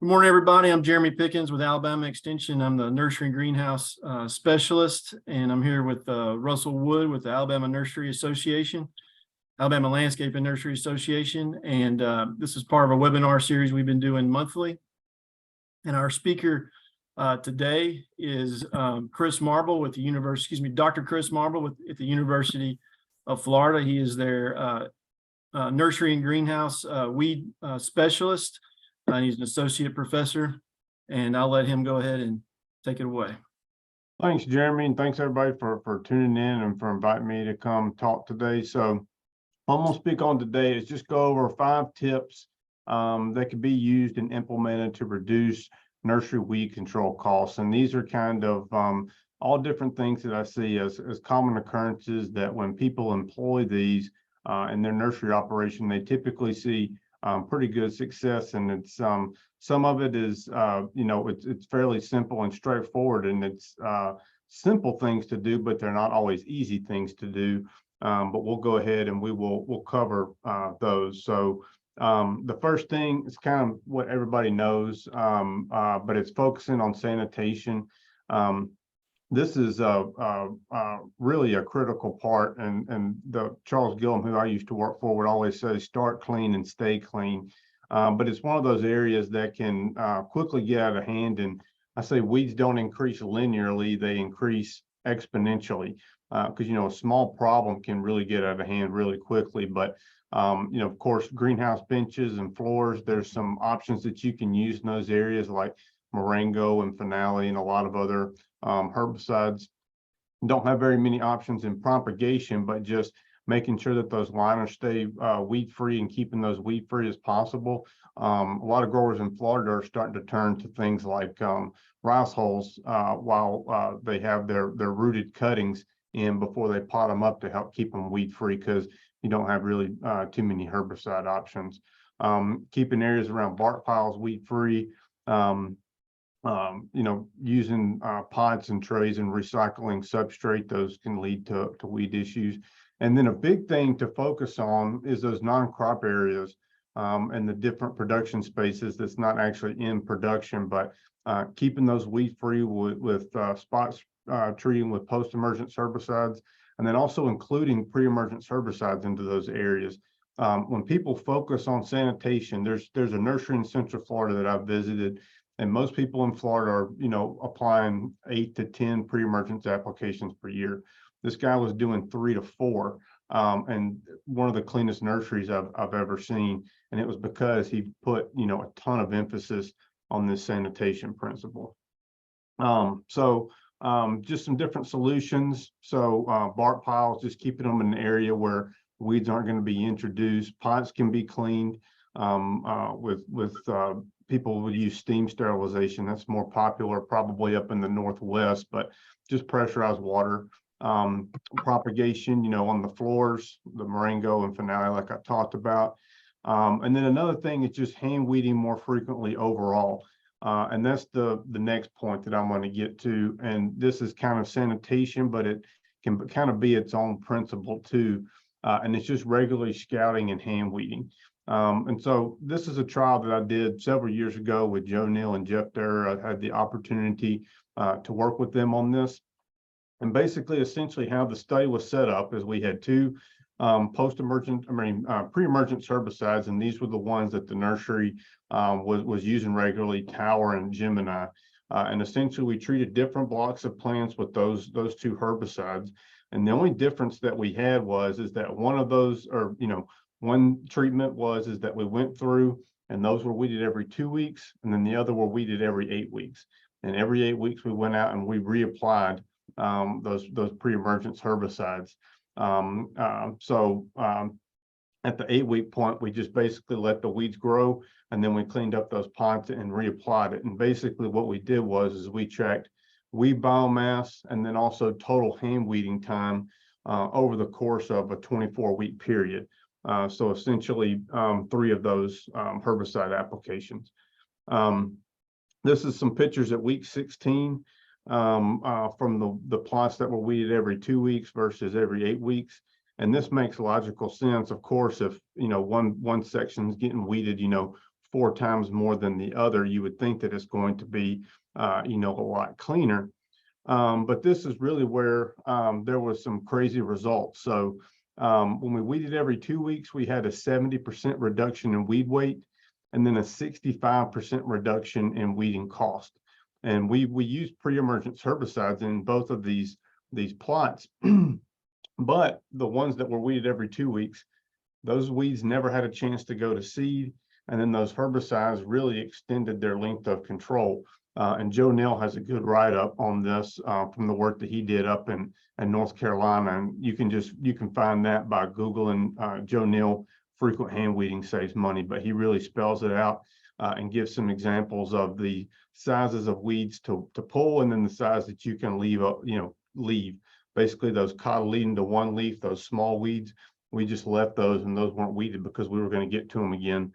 Good morning, everybody. I'm Jeremy Pickens with Alabama Extension. I'm the nursery and greenhouse specialist, and I'm here with Russell Wood with the Alabama Nursery Association, Alabama Landscape and Nursery Association. And this is part of a webinar series we've been doing monthly. And our speaker today is Chris Marble with the University, Dr. Chris Marble at the University of Florida. He is their nursery and greenhouse weed specialist. He's an associate professor, and I'll let him go ahead and take it away. Thanks, Jeremy, and thanks everybody for tuning in and for inviting me to come talk today. So what I'm going to speak on today is just go over 5 tips that can be used and implemented to reduce nursery weed control costs. And these are kind of all different things that I see as common occurrences that when people employ these in their nursery operation, they typically see pretty good success. And it's some of it is it's fairly simple and straightforward, and it's simple things to do, but they're not always easy things to do. But we'll go ahead and we'll cover those. So the first thing is kind of what everybody knows, but it's focusing on sanitation. This is really a critical part, and the Charles Gillum, who I used to work for, would always say, start clean and stay clean. But it's one of those areas that can quickly get out of hand. And I say weeds don't increase linearly, they increase exponentially, because, a small problem can really get out of hand really quickly. But, of course, greenhouse benches and floors, there's some options that you can use in those areas like Marengo and Finale and a lot of other herbicides. Don't have very many options in propagation, but just making sure that those liners stay weed free and keeping those weed free as possible. A lot of growers in Florida are starting to turn to things like rice hulls while they have their rooted cuttings in before they pot them up to help keep them weed free, because you don't have really too many herbicide options. Keeping areas around bark piles weed free. Using pots and trays and recycling substrate, those can lead to weed issues. And then a big thing to focus on is those non-crop areas and the different production spaces that's not actually in production, but keeping those weed free with spots treating with post-emergence herbicides, and then also including pre-emergence herbicides into those areas. When people focus on sanitation, there's a nursery in Central Florida that I've visited, and most people in Florida are, applying 8 to 10 pre-emergence applications per year. This guy was doing 3 to 4, and one of the cleanest nurseries I've ever seen. And it was because he put, a ton of emphasis on this sanitation principle. Just some different solutions. So bark piles, just keeping them in an area where weeds aren't going to be introduced. Pots can be cleaned with people would use steam sterilization. That's more popular probably up in the Northwest, but just pressurized water. Propagation, on the floors, the Marengo and Finale, like I talked about. And then another thing is just hand weeding more frequently overall. And that's the next point that I'm going to get to. And this is kind of sanitation, but it can kind of be its own principle too. And it's just regularly scouting and hand weeding. And so this is a trial that I did several years ago with Joe Neal and Jeff Durr. I had the opportunity to work with them on this. And basically, essentially how the study was set up is we had 2 pre-emergent herbicides, and these were the ones that the nursery was using regularly, Tower and Gemini. And essentially we treated different blocks of plants with those 2 herbicides. And the only difference that we had is that one of those, or one treatment is that we went through and those were weeded every 2 weeks, and then the other were weeded every 8 weeks. And every 8 weeks we went out and we reapplied those pre-emergence herbicides. At the 8-week point, we just basically let the weeds grow, and then we cleaned up those pots and reapplied it. And basically what we did is we tracked weed biomass and then also total hand weeding time over the course of a 24-week period. So essentially 3 of those herbicide applications. This is some pictures at week 16 from the plots that were weeded every 2 weeks versus every 8 weeks. And this makes logical sense. Of course, if one section is getting weeded, 4 times more than the other, you would think that it's going to be, a lot cleaner. But this is really where there was some crazy results. So when we weeded every 2 weeks, we had a 70% reduction in weed weight, and then a 65% reduction in weeding cost. And we used pre-emergence herbicides in both of these plots, but the ones that were weeded every 2 weeks, those weeds never had a chance to go to seed. And then those herbicides really extended their length of control. And Joe Neal has a good write-up on this from the work that he did up in North Carolina. And you can find that by Googling Joe Neal frequent hand weeding saves money, but he really spells it out and gives some examples of the sizes of weeds to pull, and then the size that you can leave. Basically, those cotyledon to one leaf, those small weeds, we just left those, and those weren't weeded because we were going to get to them again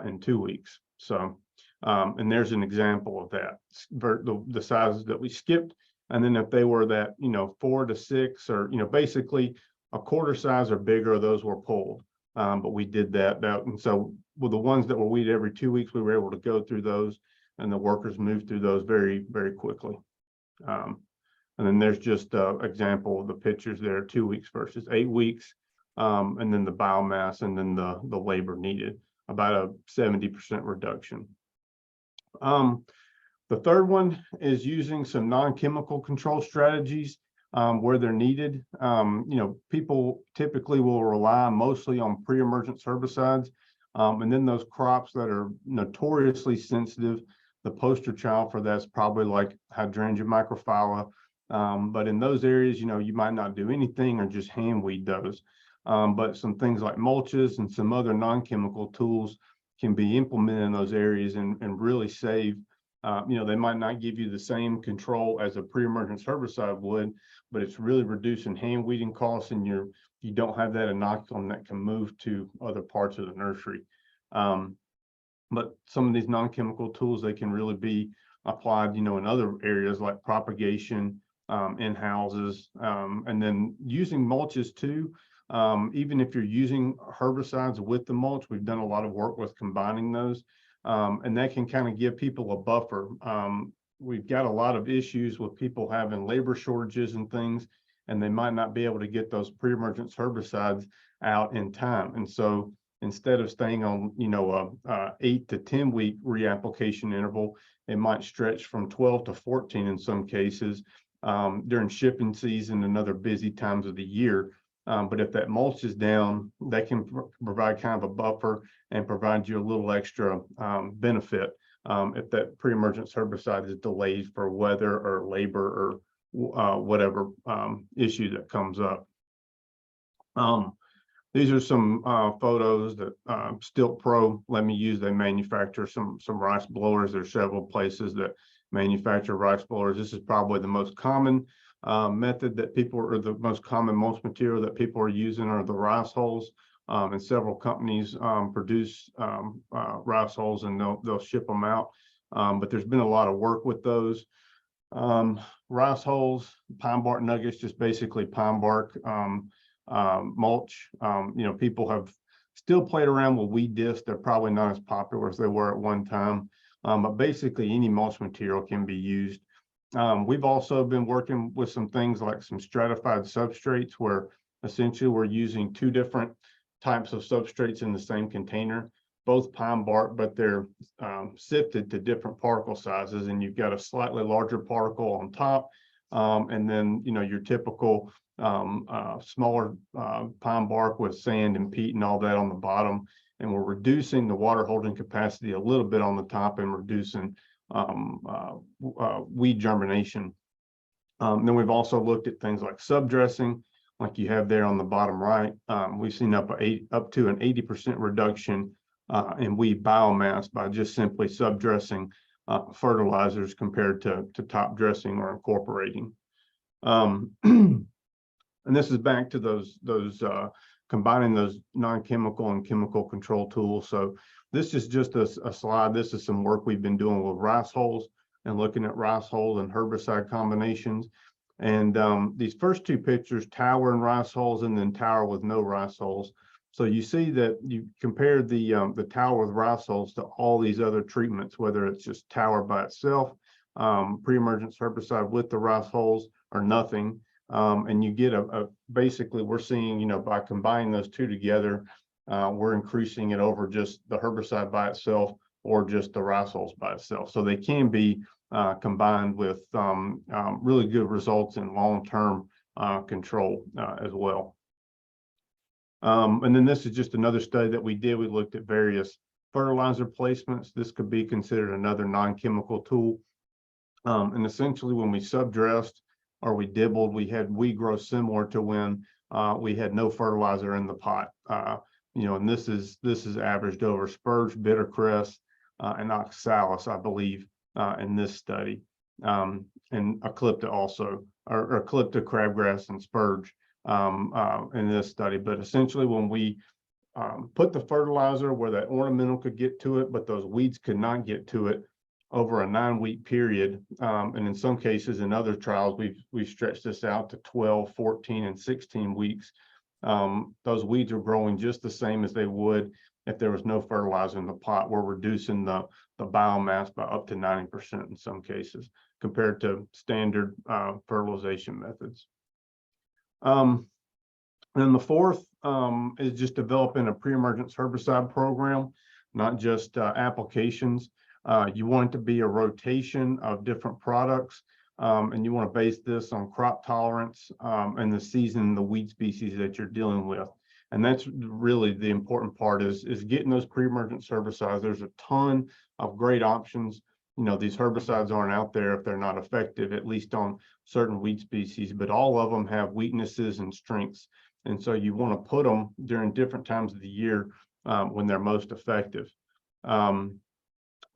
in 2 weeks. So, and there's an example of that, the sizes that we skipped. And then if they were that, 4 to 6, or, basically a quarter size or bigger, those were pulled. But we did that. And so with the ones that were weeded every 2 weeks, we were able to go through those, and the workers moved through those very, very quickly. And then there's just an example of the pictures there, 2 weeks versus 8 weeks. And then the biomass, and then the labor needed, about a 70% reduction. The third one is using some non-chemical control strategies where they're needed. People typically will rely mostly on pre-emergence herbicides. And then those crops that are notoriously sensitive, the poster child for that's probably like hydrangea microphylla. But in those areas, you might not do anything or just hand weed those. But some things like mulches and some other non-chemical tools can be implemented in those areas and really save. They might not give you the same control as a pre-emergence herbicide would, but it's really reducing hand weeding costs, and you don't have that inoculum that can move to other parts of the nursery. But some of these non-chemical tools, they can really be applied, in other areas like propagation, in houses, and then using mulches too. Even if you're using herbicides with the mulch, we've done a lot of work with combining those. And that can kind of give people a buffer. We've got a lot of issues with people having labor shortages and things, and they might not be able to get those pre-emergence herbicides out in time. And so instead of staying on, a 8 to 10 week reapplication interval, it might stretch from 12 to 14 in some cases during shipping season and other busy times of the year. But if that mulch is down, that can provide kind of a buffer and provide you a little extra benefit if that pre-emergence herbicide is delayed for weather or labor or whatever issue that comes up. These are some photos that Stilt Pro let me use. They manufacture some rice blowers. There's several places that manufacture rice blowers. This is probably the most common method that people, or the most common mulch material that people are using, are the rice hulls. And several companies produce rice hulls, and they'll ship them out. But there's been a lot of work with those. Rice hulls, pine bark nuggets, just basically pine bark mulch. People have still played around with weed discs. They're probably not as popular as they were at one time. But basically any mulch material can be used. We've also been working with some things like some stratified substrates, where essentially we're using 2 different types of substrates in the same container, both pine bark, but they're sifted to different particle sizes. And you've got a slightly larger particle on top, and then your typical smaller pine bark with sand and peat and all that on the bottom. And we're reducing the water holding capacity a little bit on the top and reducing weed germination. Then we've also looked at things like subdressing, like you have there on the bottom right. We've seen up to an 80% reduction in weed biomass by just simply subdressing fertilizers compared to top dressing or incorporating. And this is back to those combining those non-chemical and chemical control tools. So this is just a slide. This is some work we've been doing with rice hulls and looking at rice hulls and herbicide combinations. And these first 2 pictures, tower and rice hulls, and then tower with no rice hulls. So you see that you compare the tower with risoles to all these other treatments, whether it's just tower by itself, pre-emergence herbicide with the risoles, or nothing. And you get basically we're seeing, you know, by combining those two together, we're increasing it over just the herbicide by itself or just the risoles by itself. So they can be combined with really good results in long-term control as well. And then this is just another study that we did. We looked at various fertilizer placements. This could be considered another non-chemical tool. And essentially when we subdressed or we dibbled, we had weed growth similar to when we had no fertilizer in the pot. You know, and this is averaged over spurge, bittercress, and oxalis, I believe, in this study, and eclipta also, or eclipta, crabgrass, and spurge in this study. But essentially when we put the fertilizer where that ornamental could get to it, but those weeds could not get to it over a 9-week period. And in some cases, in other trials, we've stretched this out to 12, 14, and 16 weeks. Those weeds are growing just the same as they would if there was no fertilizer in the pot. We're reducing the biomass by up to 90% in some cases compared to standard fertilization methods. And then the fourth is just developing a pre-emergence herbicide program, not just applications. You want it to be a rotation of different products, and you want to base this on crop tolerance and the season, the weed species that you're dealing with. And that's really the important part is getting those pre-emergence herbicides. There's a ton of great options. You know, these herbicides aren't out there if they're not effective, at least on certain weed species, but all of them have weaknesses and strengths. And so you want to put them during different times of the year when they're most effective.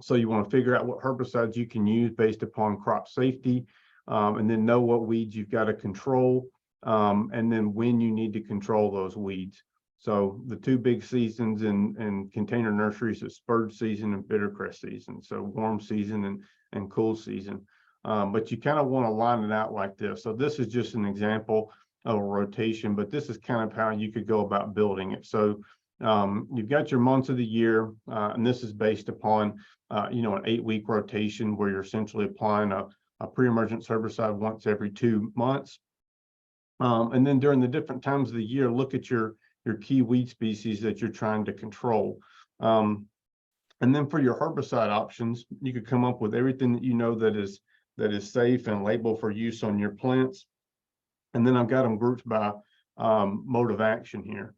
So you want to figure out what herbicides you can use based upon crop safety, and then know what weeds you've got to control, and then when you need to control those weeds. So the two big seasons in container nurseries is spurge season and bittercress season. So warm season and cool season. But you kind of want to line it out like this. So this is just an example of a rotation, but this is kind of how you could go about building it. So you've got your months of the year, and this is based upon you know, an 8-week rotation where you're essentially applying a pre-emergence herbicide once every 2 months. And then during the different times of the year, look at your key weed species that you're trying to control. And then for your herbicide options, you could come up with everything that you know that is safe and labeled for use on your plants. And then I've got them grouped by mode of action here,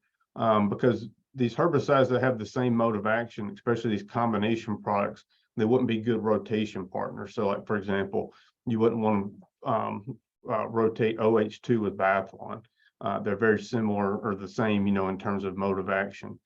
because these herbicides that have the same mode of action, especially these combination products, they wouldn't be good rotation partners. So like, for example, you wouldn't want to rotate OH2 with biathlon. They're very similar or the same, you know, in terms of mode of action.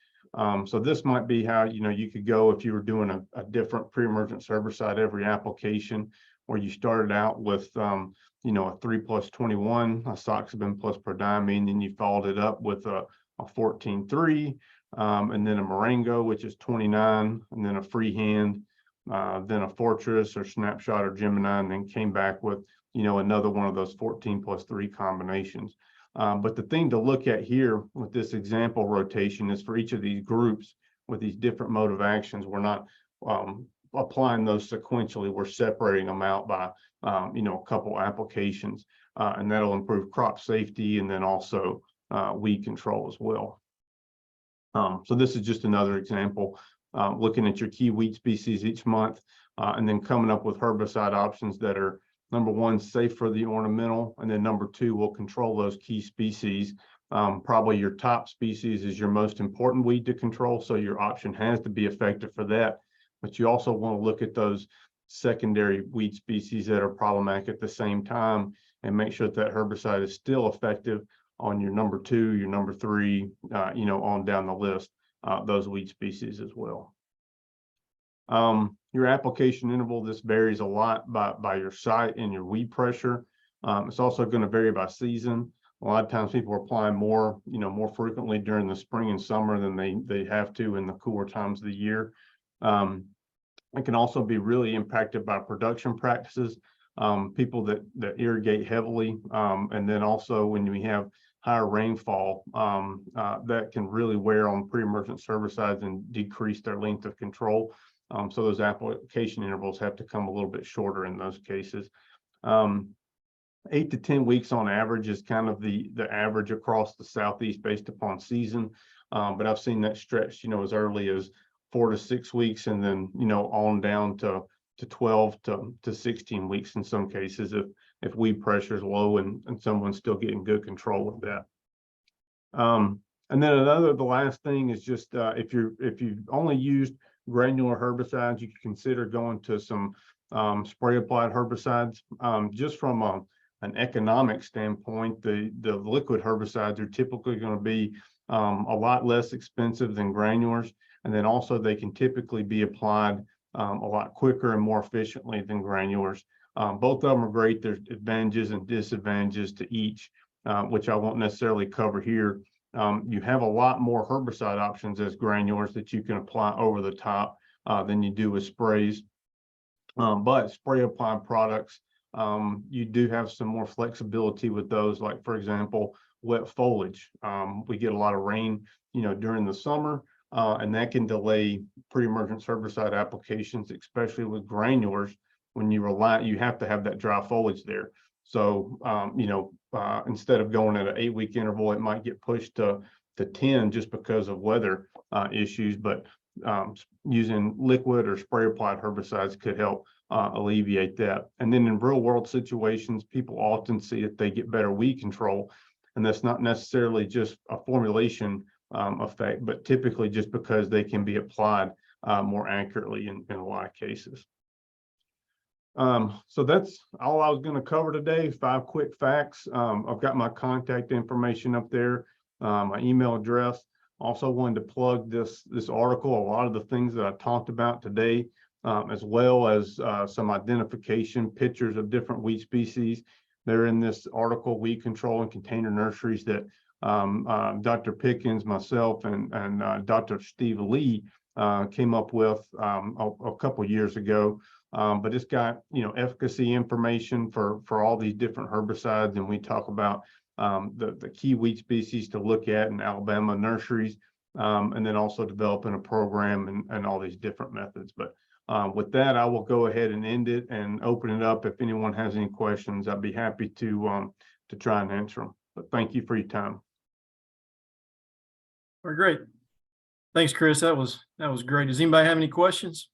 So this might be how, you know, you could go if you were doing a different pre-emergence herbicide every application, where you started out with, you know, a 3+21, a soxabin plus prodiamine, then you followed it up with a 14-3, and then a Marengo, which is 29, and then a freehand, then a Fortress or Snapshot or Gemini, and then came back with, you know, another one of those 14+3 combinations. But the thing to look at here with this example rotation is for each of these groups with these different mode of actions, we're not applying those sequentially. We're separating them out by, you know, a couple applications, and that'll improve crop safety and then also weed control as well. So this is just another example, looking at your key weed species each month, and then coming up with herbicide options that are, number one, safe for the ornamental, and then number two, will control those key species. Probably your top species is your most important weed to control, so your option has to be effective for that. But you also want to look at those secondary weed species that are problematic at the same time and make sure that herbicide is still effective on your number two, your number three, you know, on down the list, those weed species as well. Your application interval, this varies a lot by your site and your weed pressure. It's also going to vary by season. A lot of times people are applying more, you know, more frequently during the spring and summer than they have to in the cooler times of the year. It can also be really impacted by production practices. People that irrigate heavily, and then also when we have higher rainfall, that can really wear on pre-emergence herbicides and decrease their length of control. So those application intervals have to come a little bit shorter in those cases. 8 to 10 weeks on average is kind of the average across the Southeast based upon season. But I've seen that stretch, as early as 4 to 6 weeks, and then, on down to 12 to 16 weeks in some cases if weed pressure is low and someone's still getting good control with that. And then the last thing is just if you've only used granular herbicides, you can consider going to some spray applied herbicides. Just from an economic standpoint, the liquid herbicides are typically going to be a lot less expensive than granulars, and then also they can typically be applied a lot quicker and more efficiently than granulars. Both of them are great. There's advantages and disadvantages to each, which I won't necessarily cover here. You have a lot more herbicide options as granulars that you can apply over the top than you do with sprays. But spray applied products, you do have some more flexibility with those. Like, for example, wet foliage. We get a lot of rain, during the summer, and that can delay pre-emergence herbicide applications, especially with granulars. When you have to have that dry foliage there. So, instead of going at an 8-week interval, it might get pushed to 10 just because of weather issues. But using liquid or spray applied herbicides could help alleviate that. And then in real world situations, people often see that they get better weed control, and that's not necessarily just a formulation effect, but typically just because they can be applied more accurately in a lot of cases. So that's all I was going to cover today. 5 quick facts. I've got my contact information up there, my email address. Also wanted to plug this article, a lot of the things that I talked about today, as well as some identification pictures of different weed species. They're in this article, Weed Control in Container Nurseries, that Dr. Pickens, myself, and Dr. Steve Lee came up with a couple years ago. But it's got, efficacy information for all these different herbicides. And we talk about the key weed species to look at in Alabama nurseries, and then also developing a program and all these different methods. But with that, I will go ahead and end it and open it up. If anyone has any questions, I'd be happy to try and answer them. But thank you for your time. Well, great. Thanks, Chris. That was great. Does anybody have any questions?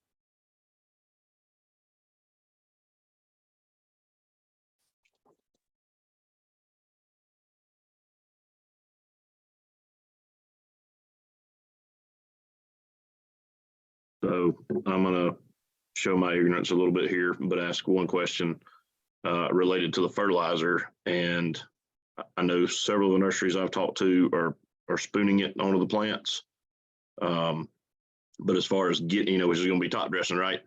So I'm going to show my ignorance a little bit here, but ask one question related to the fertilizer. And I know several of the nurseries I've talked to are spooning it onto the plants. But as far as which is going to be top dressing, right,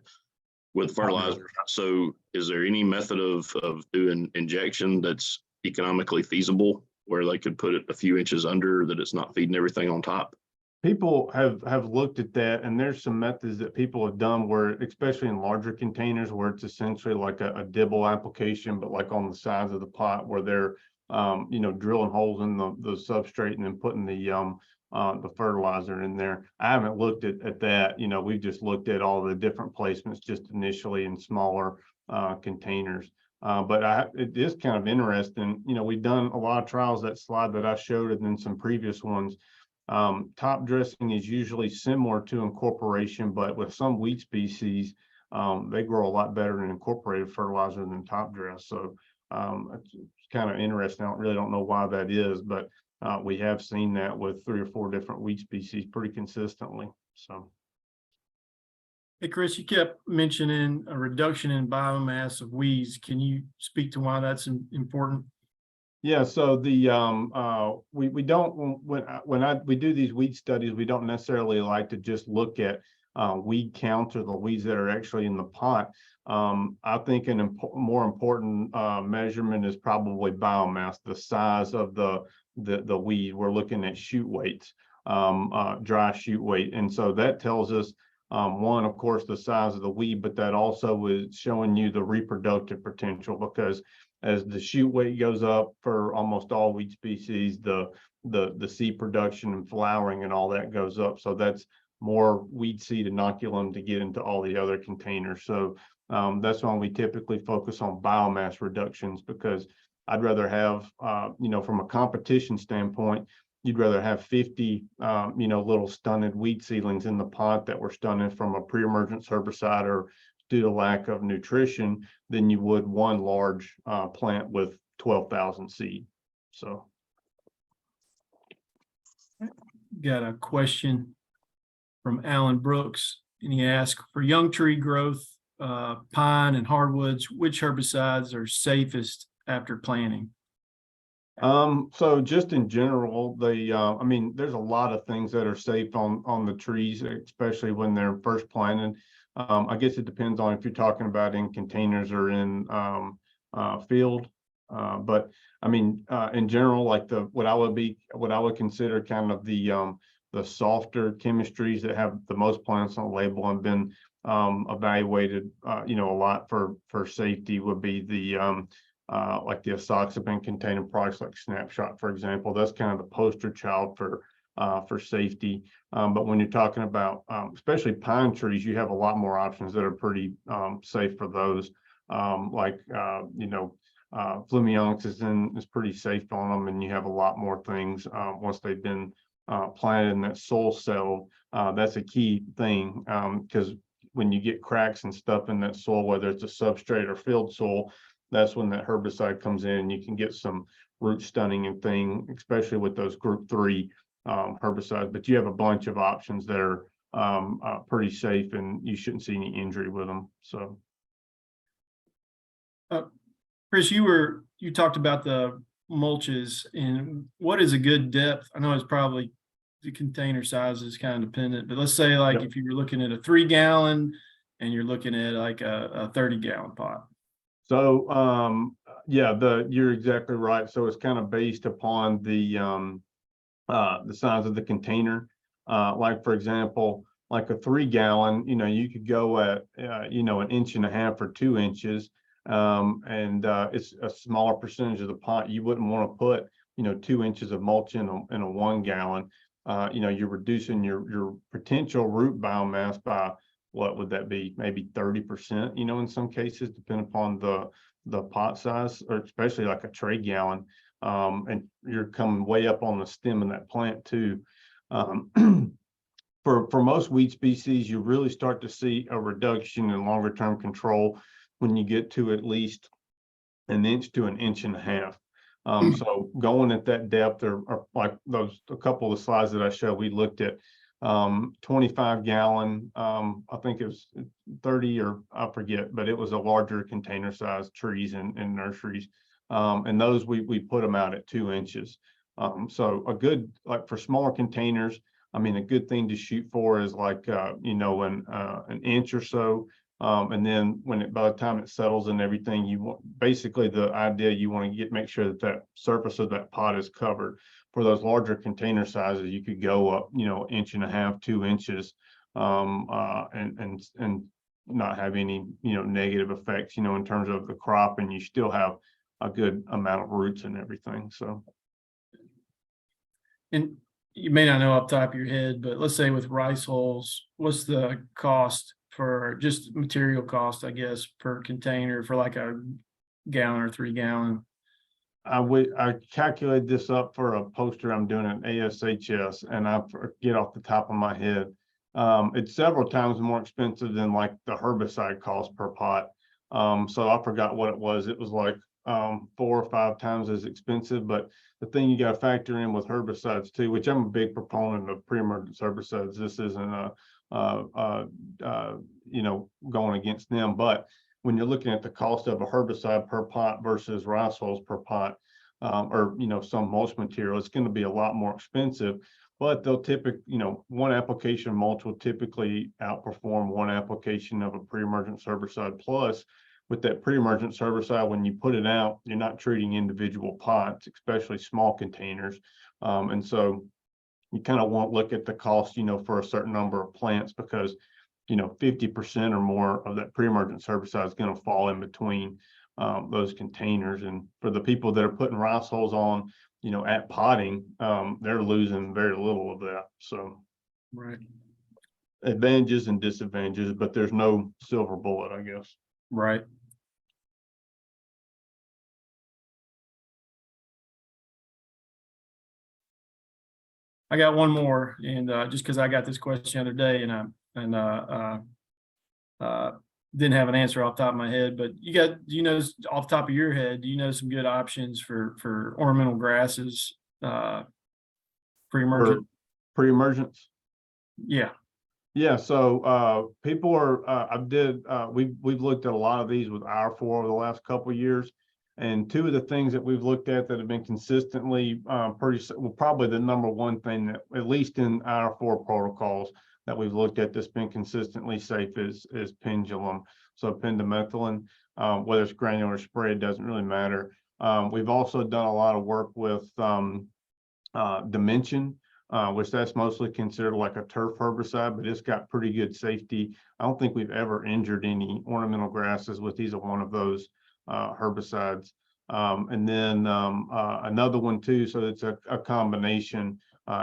with fertilizer. So is there any method of doing injection that's economically feasible where they could put it a few inches under, that it's not feeding everything on top? People have looked at that, and there's some methods that people have done where, especially in larger containers, where it's essentially like a dibble application, but like on the sides of the pot, where they're drilling holes in the substrate and then putting the fertilizer in there. I haven't looked at that. We've just looked at all the different placements just initially in smaller containers. But it is kind of interesting. We've done a lot of trials. That slide that I showed, and then some previous ones. Top dressing is usually similar to incorporation, but with some wheat species, they grow a lot better in incorporated fertilizer than top dress. So it's kind of interesting. I really don't know why that is, but we have seen that with 3 or 4 different wheat species pretty consistently. So. Hey, Chris, you kept mentioning a reduction in biomass of weeds. Can you speak to why that's important? Yeah, so we don't, when we do these weed studies, we don't necessarily like to just look at weed count or the weeds that are actually in the pot. I think more important measurement is probably biomass, the size of the weed. We're looking at shoot weights, dry shoot weight, and so that tells us One, of course, the size of the weed, but that also is showing you the reproductive potential, because as the shoot weight goes up for almost all weed species, the seed production and flowering and all that goes up. So that's more weed seed inoculum to get into all the other containers. So that's why we typically focus on biomass reductions, because I'd rather have, from a competition standpoint, you'd rather have 50, little stunted weed seedlings in the pot that were stunted from a pre-emergence herbicide or due to lack of nutrition than you would one large plant with 12,000 seed. So. Got a question from Alan Brooks, and he asked, for young tree growth, pine and hardwoods, which herbicides are safest after planting? So just in general, there's a lot of things that are safe on the trees, especially when they're first planted. I guess it depends on if you're talking about in containers or in field. But in general, like what I would consider kind of the softer chemistries that have the most plants on the label and been evaluated, a lot for safety would be the like the azoxybin containing products like Snapshot, for example. That's kind of the poster child for safety. But when you're talking about especially pine trees, you have a lot more options that are pretty safe for those. Flumionyx is pretty safe on them, and you have a lot more things once they've been planted in that soil cell. That's a key thing, because when you get cracks and stuff in that soil, whether it's a substrate or field soil, that's when that herbicide comes in. You can get some root stunning and thing, especially with those group 3 herbicides. But you have a bunch of options that are pretty safe, and you shouldn't see any injury with them. So, Chris, you talked about the mulches, and what is a good depth? I know it's probably the container size is kind of dependent, but let's say like if you were looking at a 3-gallon and you're looking at like a 30-gallon pot. So you're exactly right. So it's kind of based upon the size of the container. Like for example, like a 3-gallon, you could go at an 1.5 inches or 2 inches. It's a smaller percentage of the pot. You wouldn't want to put 2 inches of mulch in a 1 gallon. You're reducing your potential root biomass by, what would that be? Maybe 30%, in some cases, depending upon the pot size, or especially like a tray gallon. And you're coming way up on the stem of that plant too. For most weed species, you really start to see a reduction in longer term control when you get to at least 1 inch to 1.5 inches. So going at that depth, or like a couple of the slides that I showed, we looked at 25-gallon, I think it was 30, or I forget, but it was a larger container size trees in nurseries. And those we put them out at 2 inches. So a good, like for smaller containers, a good thing to shoot for is like an inch or so. And then by the time it settles and everything, you want, basically the idea, you want to make sure that surface of that pot is covered. For those larger container sizes, you could go up, 1.5 inches, 2 inches, and not have any, negative effects, in terms of the crop, and you still have a good amount of roots and everything. So. And you may not know off the top of your head, but let's say with rice hulls, what's the cost for just material cost, I guess, per container for like a gallon or 3-gallon? I calculated this up for a poster I'm doing at ASHS, and I forget off the top of my head. It's several times more expensive than like the herbicide cost per pot. So I forgot what it was. It was like 4 or 5 times as expensive. But the thing you got to factor in with herbicides too, which I'm a big proponent of pre-emergence herbicides. This isn't going against them, but when you're looking at the cost of a herbicide per pot versus rice hulls per pot, or some mulch material, it's going to be a lot more expensive. But they'll typically, one application of mulch will typically outperform one application of a pre-emergence herbicide. Plus, with that pre-emergence herbicide, when you put it out, you're not treating individual pots, especially small containers, and so you kind of won't look at the cost, for a certain number of plants, because 50% or more of that pre-emergence herbicide is going to fall in between those containers. And for the people that are putting rice hulls on, at potting, they're losing very little of that. So Right. advantages and disadvantages, but there's no silver bullet, I guess. Right. I got one more, and just because I got this question the other day, and didn't have an answer off the top of my head, but do you know off the top of your head, do you know some good options for ornamental grasses, pre-emergent? Pre-emergence. Yeah. Yeah, so people are we've looked at a lot of these with IR4 over the last couple of years. And two of the things that we've looked at that have been consistently probably the number one thing that, at least in IR4 protocols, that we've looked at that's been consistently safe is pendulum. So pendimethalin, whether it's granular spray, it doesn't really matter. We've also done a lot of work with Dimension, which that's mostly considered like a turf herbicide, but it's got pretty good safety. I don't think we've ever injured any ornamental grasses with either one of those herbicides. And then another one too, so it's a combination.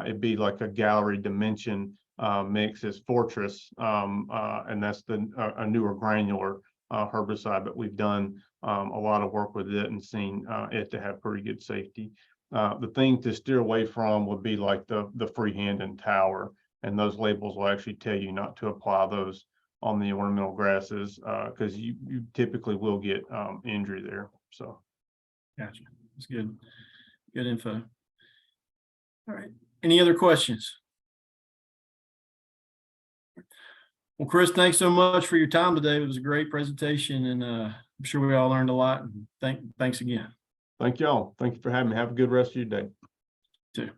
It'd be like a Gallery Dimension mix is Fortress, and that's a newer granular herbicide, but we've done a lot of work with it and seen it to have pretty good safety. The thing to steer away from would be like the freehand and tower, and those labels will actually tell you not to apply those on the ornamental grasses because you typically will get injury there. So Gotcha. That's good. Good info. All right. Any other questions? Well, Chris, thanks so much for your time today. It was a great presentation, and I'm sure we all learned a lot. And thanks again. thank y'all. Thank you for having me. Have a good rest of your day. Too.